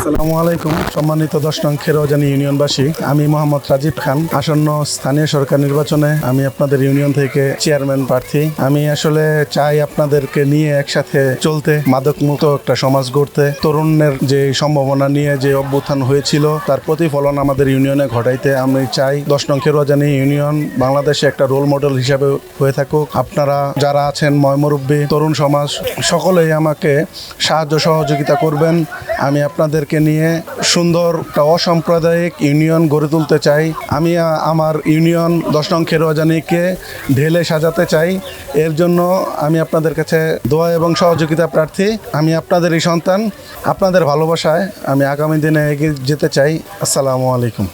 আসসালামু আলাইকুম সম্মানিত 10 নং খেরোয়াজানি ইউনিয়নবাসী, আমি মোহাম্মদ রাজীব খান। আসন্ন স্থানীয় সরকার নির্বাচনে আমি আপনাদের ইউনিয়ন থেকে চেয়ারম্যান প্রার্থী। আমি আসলে চাই আপনাদেরকে নিয়ে একসাথে চলতে, মাদকমুক্ত একটা সমাজ গড়তে, তরুণের যে সম্ভাবনা নিয়ে যে অভ্যুত্থান হয়েছিল তার প্রতিফলন আমাদের ইউনিয়নে ঘটাইতে। আমি চাই 10 নং খেরোয়াজানি ইউনিয়ন বাংলাদেশে একটা রোল মডেল হিসাবে হয়ে থাকুক। আপনারা যারা আছেন ময়মুরব্বী, তরুণ সমাজ, সকলেই আমাকে সাহায্য সহযোগিতা করবেন। আমি আপনাদেরকে নিয়ে সুন্দর একটা অসাম্প্রদায়িক ইউনিয়ন গড়ে তুলতে চাই। আমি আমার ইউনিয়ন 10 নং খেরোয়াজানিকে ঢেলে সাজাতে চাই। এর জন্য আমি আপনাদের কাছে দোয়া এবং সহযোগিতা প্রার্থী। আমি আপনাদেরই সন্তান। আপনাদের ভালোবাসায় আমি আগামী দিনে এগিয়ে যেতে চাই। আসসালামু আলাইকুম।